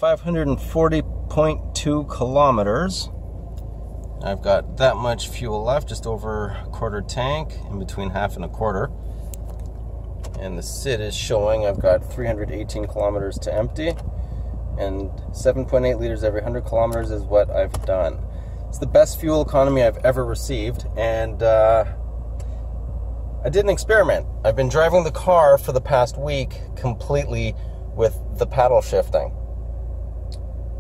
540.2 kilometers. I've got that much fuel left, just over a quarter tank, in between half and a quarter. And the SID is showing I've got 318 kilometers to empty, and 7.8 liters every 100 kilometers is what I've done. It's the best fuel economy I've ever received, and I did an experiment. I've been driving the car for the past week completely with the paddle shifting.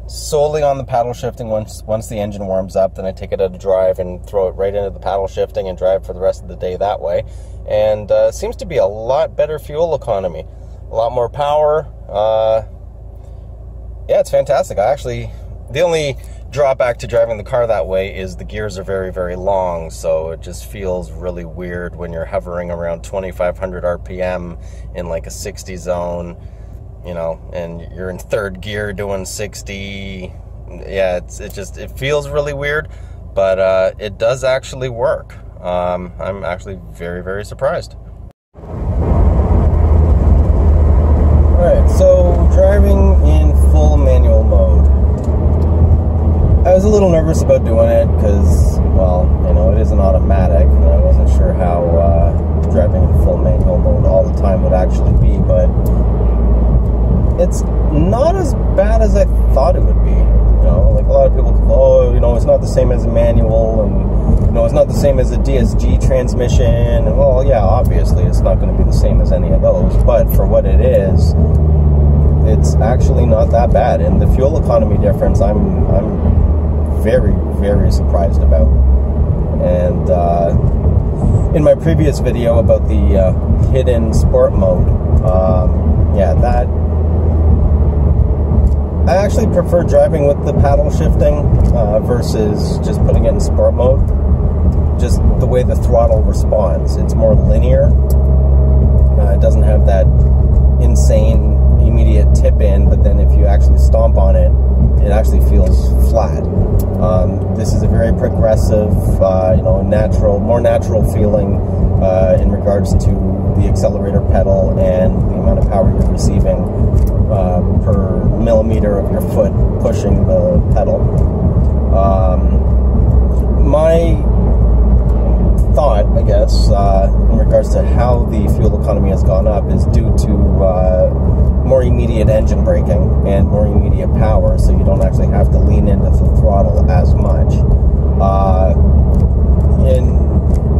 Solely on the paddle shifting. Once the engine warms up, then I take it out to drive and throw it right into the paddle shifting and drive for the rest of the day that way. And seems to be a lot better fuel economy, a lot more power. Yeah, it's fantastic. The only drawback to driving the car that way is the gears are very, very long, so it just feels really weird when you're hovering around 2,500 RPM in like a 60 zone. You know, and you're in third gear doing 60. Yeah, it feels really weird, but it does actually work. I'm actually very, very surprised. Alright, so driving in full manual mode. I was a little nervous about doing it because, well, you know, it is an automatic, and I wasn't sure how driving in full manual mode all the time would actually be, but it's not as bad as I thought it would be. You know, like a lot of people go, oh, you know, it's not the same as a manual, and, you know, it's not the same as a DSG transmission. And, well, yeah, obviously it's not going to be the same as any of those, but for what it is, it's actually not that bad. And the fuel economy difference, I'm very, very surprised about. And in my previous video about the hidden sport mode, yeah, that I actually prefer driving with the paddle shifting versus just putting it in sport mode. Just the way the throttle responds. It's more linear. It doesn't have that insane immediate tip in, but then if you actually stomp on it, it actually feels flat. This is a very progressive, you know, more natural feeling in regards to the accelerator pedal and the amount of power you're receiving per millimeter of your foot pushing the pedal. My thought, I guess, in regards to how the fuel economy has gone up is due to more immediate engine braking and more immediate power, so you don't actually have to lean into the throttle as much.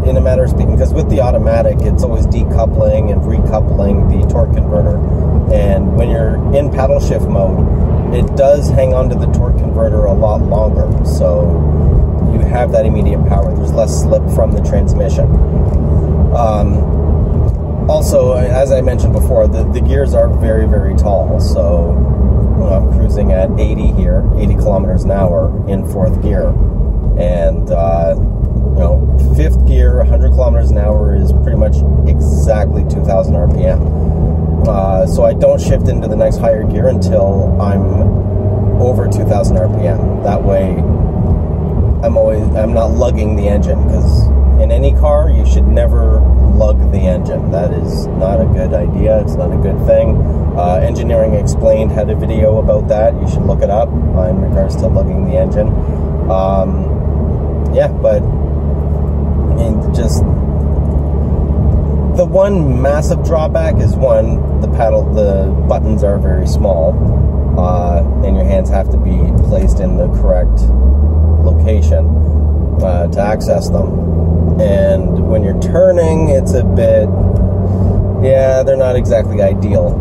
In a matter of speaking, because with the automatic, it's always decoupling and recoupling the torque converter. And when you're in paddle shift mode, it does hang on to the torque converter a lot longer. So you have that immediate power. There's less slip from the transmission. Also, as I mentioned before, the gears are very, very tall. So I'm cruising at 80 here, 80 kilometers an hour in fourth gear. And you know, fifth gear, 100 kilometers an hour is pretty much exactly 2,000 RPM. So I don't shift into the next higher gear until I'm over 2,000 RPM. That way, I'm not lugging the engine, because in any car, you should never lug the engine. That is not a good idea. It's not a good thing. Engineering Explained had a video about that. You should look it up in regards to lugging the engine. Yeah, but just the one massive drawback is, one, the buttons are very small, and your hands have to be placed in the correct location to access them. And when you're turning, it's a bit, yeah, they're not exactly ideal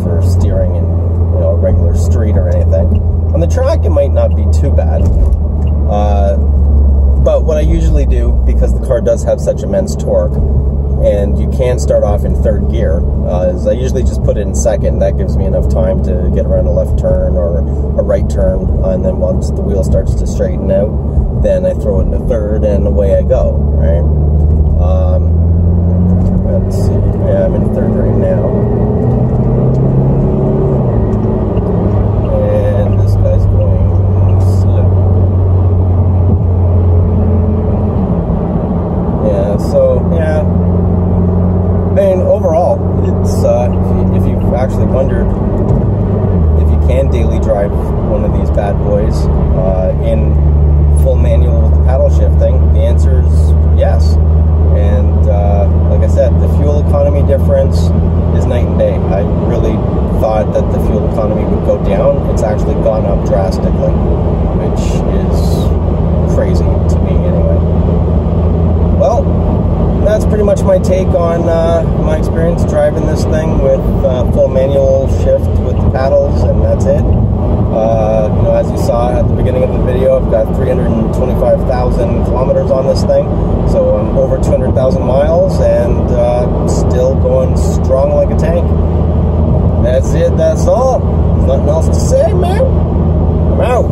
for steering in, you know, a regular street or anything. On the track, it might not be too bad. But what I usually do, because the car does have such immense torque, and you can start off in third gear, is I usually just put it in second. That gives me enough time to get around a left turn or a right turn, and then once the wheel starts to straighten out, then I throw it into third, and away I go, right? Let's see, yeah, I'm in third right now. And this guy's going slow. Yeah, so, yeah. I mean, overall, it's, if you've actually wondered if you can daily drive one of these bad boys in full manual with the paddle shifting? The answer is yes. And like I said, the fuel economy difference is night and day. I really thought that the fuel economy would go down. It's actually gone up drastically, which is crazy to me anyway. Well, that's pretty much my take on my experience driving this thing with full manual shift with the paddles, and that's it. You know, as you saw at the beginning of the video, I've got 325,000 kilometers on this thing, so I'm over 200,000 miles and still going strong like a tank. That's it, that's all. Nothing else to say, man. I'm out.